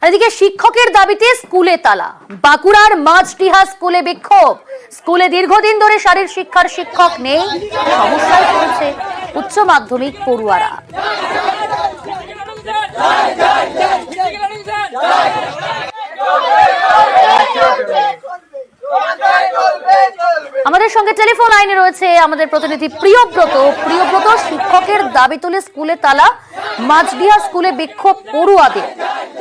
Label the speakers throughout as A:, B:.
A: এদিকে শিক্ষকের দাবিতে স্কুলে তালা, বাঁকুড়ার মাঝডিহা স্কুলে বিক্ষোভ। স্কুলে দীর্ঘদিন ধরে শারীর শিক্ষার শিক্ষক নেই, সমস্যায় পড়েছে উচ্চ মাধ্যমিক পড়ুয়ারা। আমাদের সঙ্গে টেলিফোন লাইনে রয়েছে আমাদের প্রতিনিধি প্রিয়ব্রত। শিক্ষকের দাবি তুলে স্কুলে তালা, মাঝডিহা স্কুলে বিক্ষোভ পড়ুয়াদের।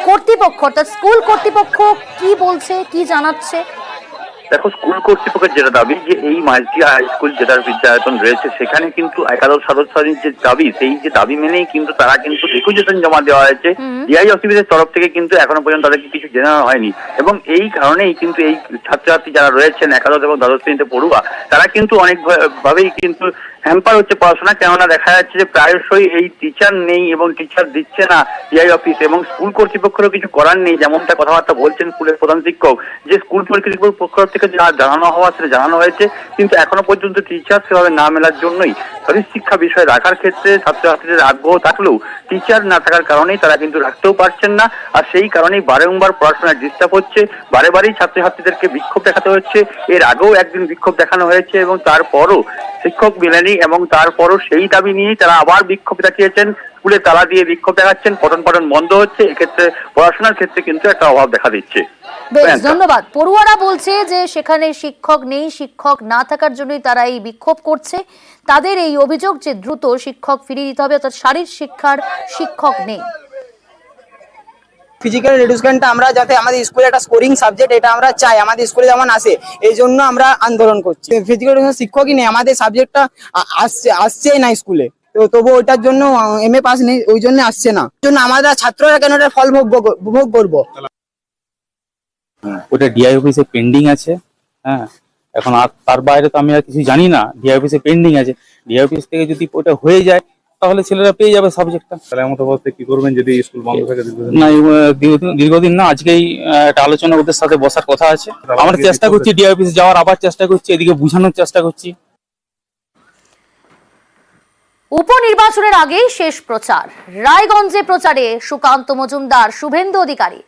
A: কর্তৃপক্ষ অর্থাৎ স্কুল কর্তৃপক্ষ কি বলছে, কি জানাচ্ছে?
B: দেখো, স্কুল কর্তৃপক্ষের যেটা দাবি যে এই মাঝডিহা হাই স্কুল যেটার বিদ্যায়তন রয়েছে সেখানে কিন্তু একাদশ দ্বাদশ শ্রেণীর যে দাবি, সেই যে দাবি মেনেই কিন্তু তারা কিন্তু রিকুইজিশন জমা দেওয়া হয়েছে ডিআই অফিসের তরফ থেকে, কিন্তু এখনো পর্যন্ত তাদেরকে কিছু জানানো হয়নি। এবং এই কারণেই কিন্তু এই ছাত্রছাত্রী যারা রয়েছেন একাদশ এবং দ্বাদশ শ্রেণীতে পড়ুয়া, তারা কিন্তু অনেক ভাবেই কিন্তু হ্যাম্পার হচ্ছে পড়াশোনা। কেননা দেখা যাচ্ছে যে প্রায়শই এই টিচার নেই এবং টিচার দিচ্ছে না ডিআই অফিস, এবং স্কুল কর্তৃপক্ষেরও কিছু করার নেই। যেমনটা কথাবার্তা বলছেন স্কুলের প্রধান শিক্ষক, যে স্কুল কর্তৃপক্ষের পক্ষ থেকে যা জানানো হওয়া সেটা জানানো হয়েছে, কিন্তু এখনো পর্যন্ত টিচার সেভাবে না মেলার জন্যই শারীর শিক্ষা বিষয় রাখার ক্ষেত্রে ছাত্রছাত্রীদের আগ্রহ থাকলেও টিচার না থাকার কারণেই তারা কিন্তু রাখতেও পারছেন না। আর সেই কারণেই বারংবার পড়াশোনায় ডিস্টার্ব হচ্ছে, বারেবারই ছাত্রছাত্রীদেরকে বিক্ষোভ দেখাতে হচ্ছে। এর আগেও একদিন বিক্ষোভ দেখানো হয়েছে এবং তারপরও শিক্ষক মেলেনি, এবং তারপরও সেই দাবি নিয়েই তারা আবার বিক্ষোভ দেখিয়েছেন। স্কুলে তালা দিয়ে বিক্ষোভ দেখাচ্ছেন, পঠন পাঠন বন্ধ হচ্ছে। এক্ষেত্রে পড়াশোনার ক্ষেত্রে কিন্তু একটা অভাব দেখা দিচ্ছে।
A: বেশ, ধন্যবাদ। পড়ুয়ারা বলছে যে সেখানে শিক্ষক নেই, শিক্ষক না থাকার জন্যই তারা এই বিক্ষোভ করছে। তাদের এই অভিযোগ যে দ্রুত শিক্ষক ফিরিয়ে দিতে হবে, অর্থাৎ শারীর শিক্ষার শিক্ষক নেই।
C: ফিজিক্যাল এডুকেশনটা আমরা যাতে আমাদের স্কুলে একটা স্কোরিং সাবজেক্ট, এটা আমরা চাই আমাদের স্কুলে যেমন আসে, এই জন্য আমরা আন্দোলন করছি। ফিজিক্যাল এডুকেশন শিক্ষকই নেই, আমাদের সাবজেক্টটা আসছেই না স্কুলে। তো তবু ওইটার জন্য এমএ পাস নেই, ওই জন্য আসছে না। ওই জন্য আমরা ছাত্ররা কেন এটা ফল ভোগ করবো।
D: ওটা ডিআই অফিসে পেন্ডিং আছে। হ্যাঁ, এখন আর তার বাইরে তো আমি আর কিছু জানি না। ডিআই অফিসে পেন্ডিং আছে, ডিআই অফিস থেকে যদি ওটা হয়ে যায় তাহলে ছেলেরা পেয়ে যাবে সাবজেক্টটা।
E: তাহলে এমন অবস্থায় কি করবেন যদি স্কুল বন্ধ থাকে?
D: না, দীর্ঘদিন না, আজকেই একটা আলোচনা ওদের সাথে বসার কথা আছে। আমরা চেষ্টা করছি ডিআই অফিসে যাওয়ার, আবার চেষ্টা করছি, এদিকে বুঝানোর চেষ্টা করছি।
A: উপনির্বাচনের আগেই শেষ প্রচার। রায়গঞ্জে প্রচারে সুকান্ত মজুমদার, শুভেন্দু অধিকারী।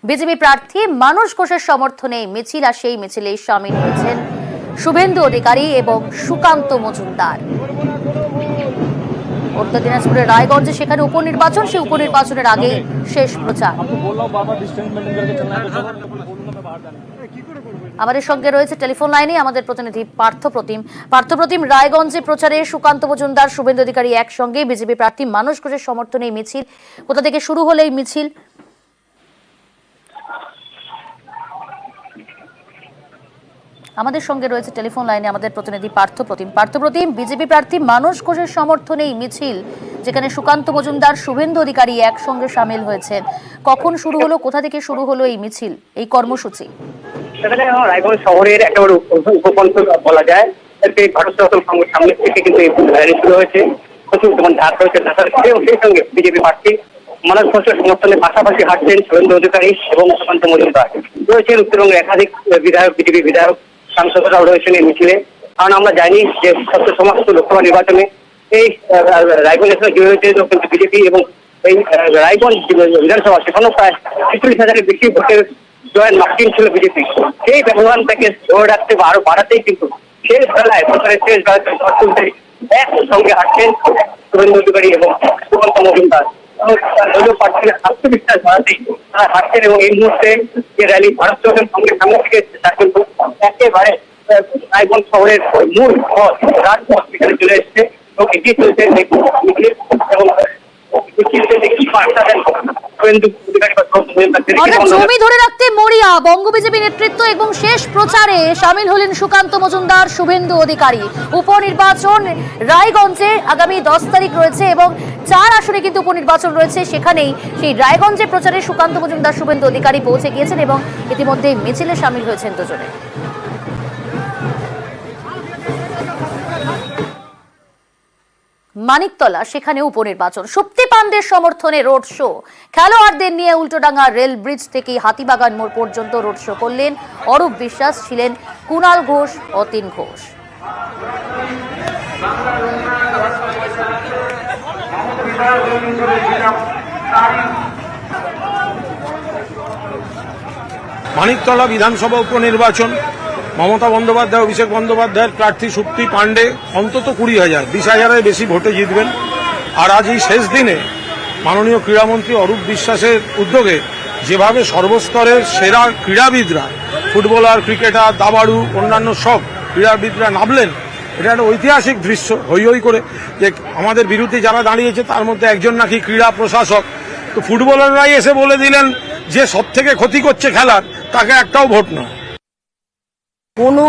A: বিজেপি প্রার্থী মানস ঘোষের সমর্থনে মিছিল, আর সেই মিছিলে সামিল হয়েছেন শুভেন্দু অধিকারী এবং সুকান্ত মজুমদার। উত্তর দিনাজপুরের রায়গঞ্জে সেখানে উপনির্বাচন, সেই উপনির্বাচনের আগেই শেষ প্রচার। আমাদের সঙ্গে রয়েছে টেলিফোন লাইনে আমাদের প্রতিনিধি পার্থপ্রতিম। রায়গঞ্জে প্রচারে সুকান্ত মজুমদার, শুভেন্দু অধিকারী একসঙ্গে, বিজেপি প্রার্থী মানস ঘোষের সমর্থনে এই মিছিল। কোথা থেকে শুরু হলো এই মিছিল? আমাদের সঙ্গে রয়েছে টেলিফোন লাইনে আমাদের প্রতিনিধি পার্থপ্রতিম। বিজেপি প্রার্থী মানস ঘোষের সমর্থনে এই মিছিল, যেখানে সুকান্ত মজুমদার, শুভেন্দু অধিকারী একসঙ্গে সামিল হয়েছেন। কখন শুরু হলো, কোথা থেকে শুরু হলো এই মিছিল, এই কর্মসূচি?
B: রায়গঞ্জ শহরের একেবারে উপকণ্ঠ বলা যায়, ভারত সেবাশ্রম সংঘের সামনে থেকে কিন্তু এই র্যালি শুরু হয়েছে। প্রচুর যেমন ঢাক রয়েছে, সেই সঙ্গে বিজেপি প্রার্থী মানস ঘোষের সমর্থনে পাশাপাশি হাঁটছেন শুভেন্দু অধিকারী এবং সুকান্ত মজুমদার। রয়েছেন উত্তরবঙ্গের একাধিক বিধায়ক, বিজেপি বিধায়ক, সাংসদরাও রয়েছেন এই মিছিলে। কারণ আমরা জানি যে সত্য সমাপ্ত লোকসভা নির্বাচনে এই রায়গঞ্জের সঙ্গে জড়িত হয়েছে কিন্তু বিজেপি, এবং এই রায়গঞ্জ বিধানসভা সেখানেও প্রায় ৪৬,০০০-এর বেশি ভোটের জয়ের মার্কিন ছিল বিজেপি। সেই ব্যবধান থেকে ধরে রাখতে বা আরো বাড়াতেই কিন্তু শেষ বেলায় প্রচারের শেষ বেলায় একসঙ্গে হাঁটছেন শুভেন্দু অধিকারী এবং সুকান্ত মজুমদার। দলীয় প্রার্থীর আত্মবিশ্বাস বাড়াতেই তারা হাঁটছেন, এবং এই মুহূর্তে যে র্যালি ভারত সেবাশ্রম সংঘের সামনে থেকে তা কিন্তু একেবারে রায়গঞ্জ শহরের মূল পথ রাজপথ সেখানে চলে এসছে এবং এগিয়ে চলছে এবং
A: জমি ধরে রাখতে মরিয়া বঙ্গ বিজেপি নেতৃত্ব এবং শেষ প্রচারে সামিল হলেন সুকান্ত মজুমদার, শুভেন্দু অধিকারী। উপনির্বাচন রায়গঞ্জে আগামী 10 তারিখ রয়েছে এবং 4 আসনে কিন্তু উপনির্বাচন রয়েছে। সেখানেই সেই রায়গঞ্জে প্রচারে সুকান্ত মজুমদার, শুভেন্দু অধিকারী পৌঁছে গিয়েছেন এবং ইতিমধ্যে মিছিলে সামিল হয়েছেন দুজনে। মানিকতলা সেখানে উপনির্বাচন, শক্তি পান্ডের সমর্থনে রোড শো। খেলোয়াড়দের নিয়ে উল্টোডাঙ্গা রেল ব্রিজ থেকে হাতিবাগান মোড় পর্যন্ত রোড শো করলেন অরূপ বিশ্বাস, ছিলেন কুণাল ঘোষ, অতীন ঘোষ।
F: মানিকতলা বিধানসভা উপনির্বাচন, মমতা বন্দ্যোপাধ্যায় অভিষেক বন্দ্যোপাধ্যায়ের প্রার্থী সুপ্তি পাণ্ডে অন্তত 20,000 20,000-এর বেশি ভোটে জিতবেন। আর আজ এই শেষ দিনে মাননীয় ক্রীড়ামন্ত্রী অরূপ বিশ্বাসের উদ্যোগে যেভাবে সর্বস্তরের সেরা ক্রীড়াবিদরা, ফুটবলার, ক্রিকেটার, দাবাড়ু, অন্যান্য সব ক্রীড়াবিদরা নামলেন, এটা একটা ঐতিহাসিক দৃশ্য। হই হই করে যে আমাদের বিরুদ্ধে যারা দাঁড়িয়েছে তার মধ্যে একজন নাকি ক্রীড়া প্রশাসক, তো ফুটবলাররাই এসে বলে দিলেন যে সব থেকে ক্ষতি করছে খেলার, তাকে একটাও ভোট নয়।
G: কোনো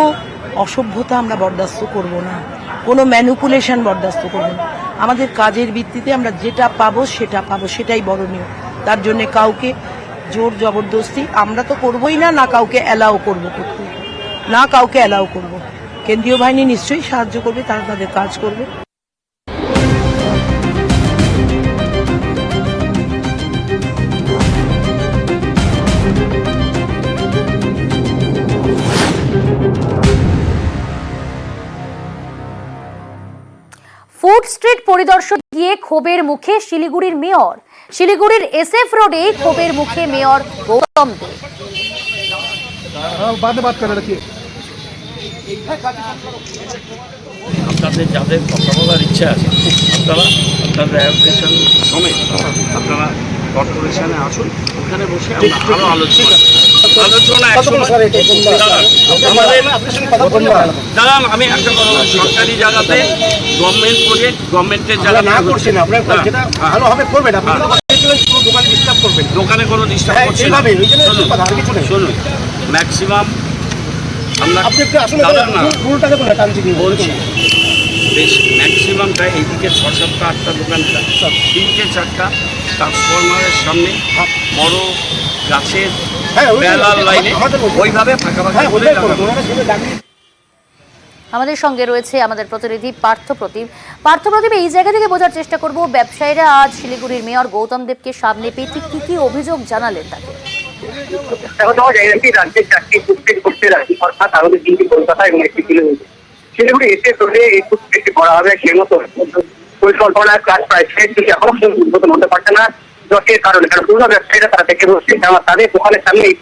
G: অসভ্যতা আমরা বরদাস্ত করব না, কোনো ম্যানিপুলেশন বরদাস্ত করব না। আমাদের কাজের ভিত্তিতে আমরা যেটা পাবো সেটাই বরণীয়। তার জন্য কাউকে জোর জবরদস্তি আমরা তো করবই না, না কাউকে অ্যালাউ করব করতে, না কাউকে অ্যালাউ করব। কেন্দ্রীয় বাহিনী নিশ্চয়ই সাহায্য করবে, তারা তাদের কাজ করবে।
A: ফুড স্ট্রিট পরিদর্শন গিয়ে ক্ষোভের মুখে শিলিগুড়ির মেয়র। শিলিগুড়ির SF রোডে ক্ষোভের মুখে মেয়র গৌতম দেব।
H: আপনাদের যাদের কথা বলার ইচ্ছা আছে আপনারা আপনাদের অ্যাপ্লিকেশন সমেত আপনারা কর্পোরেশনে আসুন, ওখানে বসে আমরা আরো আলোচনা দাঁড়ান। আমি একটা কথা, সরকারি জায়গাতে গভর্নমেন্ট প্রজেক্ট, গভর্নমেন্টের জায়গা না করছেন আপনারা, যেটা ভালো হবে করবেন, দোকানে ডিস্টার্ব করবেন, দোকানে কোনো ডিস্টার্ব করছে না। শুনুন, ম্যাক্সিমাম আমরা বলছি বেশ ম্যাক্সিমামটা এইদিকে 6-7টা 8টা দোকান, 3-4টা ট্রান্সফরমারের সামনে বড় গাছের বেলার লাইনে ওইভাবে ফাঁকা ফাঁকা করে
A: আমাদের সঙ্গে রয়েছে আমাদের প্রতিনিধি পার্থপ্রতিম। এই জায়গা থেকে বোঝার চেষ্টা করব, ব্যবসায়ীরা আজ শিলিগুড়ির মেয়র গৌতম দেবকে সামনে পেয়ে ঠিক কি অভিযোগ জানালেন তাকে।
B: রাজ্যের 4টি ফুটস্টেট করতে রাজি, অর্থাৎ আমাদের 3টি কলকাতা এবং 1টি শিলিগুড়ি এসে চলে এই ফুটস্টেটটি করা হবে। সেই মতো পরিকল্পনার কাজ প্রায় শেষ দিকে এখনো উদ্বোধন হতে পারছে না জটের কারণে। কারণ পুরো ব্যবসায়ীরা তারা থেকে বসছে, তাদের দোকানের সামনে এই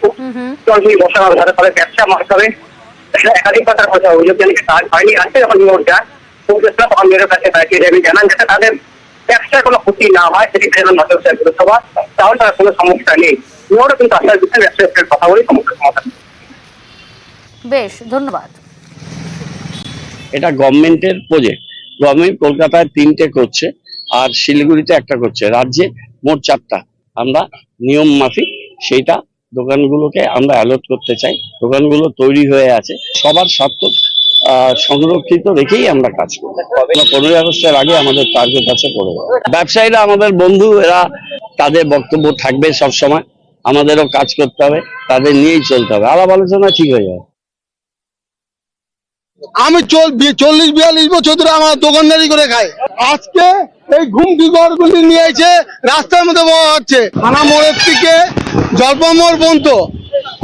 B: স্টলগুলি বসানো হবে, তাদের ব্যবসা মারতে হবে। একাধিক কথার কথা অভিযোগ জানিয়ে কাজ হয়নি। আসছে যখন মেয়র যান পৌঁছেছিল তখন মেয়রের কাছে তাকে জানান যাতে তাদের ব্যবসার কোনো ক্ষতি না হয়, সেটি যেন নজর দেয় পুরসভা, তাহলে তার কোনো সমস্যা নেই। মেয়রও কিন্তু আশ্বাস দিচ্ছেন ব্যবসায়ীদের কথা বলে সমস্যার সমাধান।
A: বেশ, ধন্যবাদ।
H: এটা গভর্নমেন্টের প্রজেক্ট, গভর্নমেন্ট কলকাতায় 3টে করছে আর শিলিগুড়িতে একটা করছে, রাজ্যে মোট 4টা। আমরা নিয়ম মাফিক সেইটা দোকানগুলোকে আমরা অ্যালট করতে চাই। দোকানগুলো তৈরি হয়ে আছে, সবার স্বার্থ সংরক্ষিত রেখেই আমরা কাজ করব। 15ই আগস্টের আগে আমাদের টার্গেট আছে করে। ব্যবসায়ীরা আমাদের বন্ধু, এরা তাদের বক্তব্য থাকবে সব সময়, আমাদেরও কাজ করতে হবে, তাদের নিয়েই চলতে হবে, আলাপ আলোচনা ঠিক হয়ে যাবে।
I: আমি 40-42 বছর ধরে আমার দোকানদারি করে খাই। আজকে এই ঘুমটি ঘরগুলি নিয়ে এসে রাস্তার মধ্যে বসা হচ্ছে। থানা মোড়ের থেকে জলপামোড় পর্যন্ত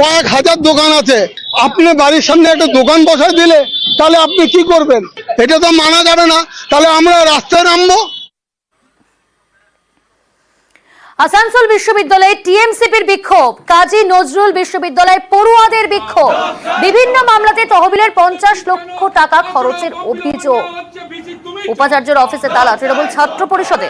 I: কয়েক হাজার দোকান আছে। আপনি বাড়ির সামনে একটা দোকান বসায় দিলে তাহলে আপনি কি করবেন? এটা তো মানা যাবে না। তাহলে আমরা রাস্তায় নামবো।
A: আসানসোল বিশ্ববিদ্যালয়ে টিএমসিপির বিক্ষোভ, কাজী নজরুল বিশ্ববিদ্যালয়ে পড়ুয়াদের বিক্ষোভ, বিভিন্ন মামলাতে তহবিলের 50 লক্ষ টাকা খরচের অভিযোগ। উপাচার্যের অফিসে তালা, তৃণমূল ছাত্র পরিষদে।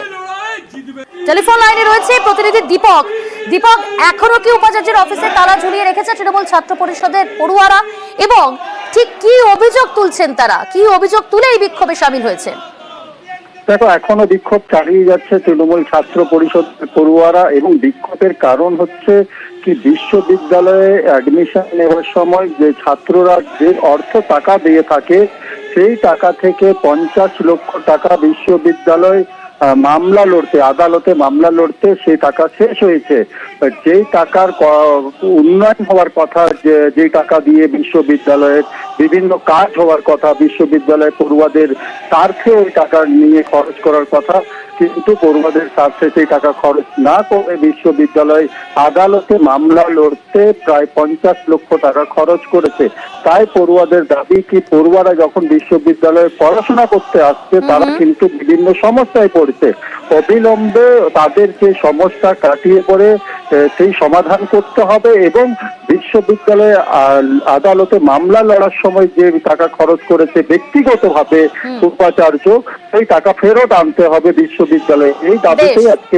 A: টেলিফোন লাইনে রয়েছে প্রতিনিধি দীপক। এখনো কি উপাচার্যের অফিসে তালা ঝুলিয়ে রেখেছে তৃণমূল ছাত্র পরিষদের পড়ুয়ারা, এবং ঠিক কি অভিযোগ তুলছেন তারা, কি অভিযোগ তুলে এই বিক্ষোভে সামিল হয়েছে?
J: দেখো, এখনো বিক্ষোভ চালিয়ে যাচ্ছে তৃণমূল ছাত্র পরিষদ পড়ুয়ারা, এবং বিক্ষোভের কারণ হচ্ছে কি বিশ্ববিদ্যালয়ে অ্যাডমিশন নেওয়ার সময় যে ছাত্ররা যে টাকা দিয়ে থাকে সেই টাকা থেকে 50 লক্ষ টাকা বিশ্ববিদ্যালয় মামলা লড়তে, আদালতে মামলা লড়তে সেই টাকা শেষ হয়েছে। যেই টাকার উন্নয়ন হওয়ার কথা, যে টাকা দিয়ে বিশ্ববিদ্যালয়ের বিভিন্ন কাজ হওয়ার কথা, বিশ্ববিদ্যালয় পড়ুয়াদের স্বার্থে ওই টাকা নিয়ে খরচ করার কথা, কিন্তু পড়ুয়াদের স্বার্থে সেই টাকা খরচ না করে বিশ্ববিদ্যালয় আদালতে মামলা লড়তে প্রায় 50 লক্ষ টাকা খরচ করেছে। তাই পড়ুয়াদের দাবি কি পড়ুয়ারা যখন বিশ্ববিদ্যালয়ে পড়াশোনা করতে আসছে তারা কিন্তু বিভিন্ন সমস্যায় পড়ছে, অবিলম্বে তাদের যে সমস্যা কাটিয়ে পড়ে সেই সমাধান করতে হবে, এবং বিশ্ববিদ্যালয়ে আদালতে মামলা লড়ার সময় যে টাকা খরচ করেছে ব্যক্তিগতভাবে উপাচার্য, সেই টাকা ফেরত আনতে হবে বিশ্ববিদ্যালয়ে। এই দাবিতেই আজকে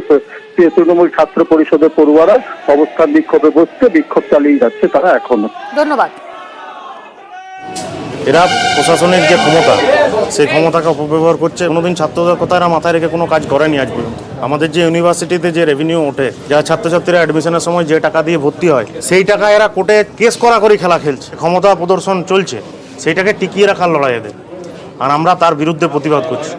J: তৃণমূল ছাত্র পরিষদের পড়ুয়ারা অবস্থান বিক্ষোভে বসছে, বিক্ষোভ চালিয়ে যাচ্ছে তারা এখনো।
A: ধন্যবাদ।
K: এরা প্রশাসনের যে ক্ষমতা, সেই ক্ষমতাকে অপব্যবহার করছে। কোনোদিন ছাত্রদের কথা এরা মাথায় রেখে কোনো কাজ করেনি আজ পর্যন্ত। আমাদের যে ইউনিভার্সিটিতে যে রেভিনিউ ওঠে, যা ছাত্রছাত্রীরা অ্যাডমিশনের সময় যে টাকা দিয়ে ভর্তি হয়, সেই টাকা এরা কোর্টে কেস করি খেলা খেলছে। ক্ষমতা প্রদর্শন চলছে, সেইটাকে টিকিয়ে রাখার লড়াই এদের, আর আমরা তার বিরুদ্ধে প্রতিবাদ করছি।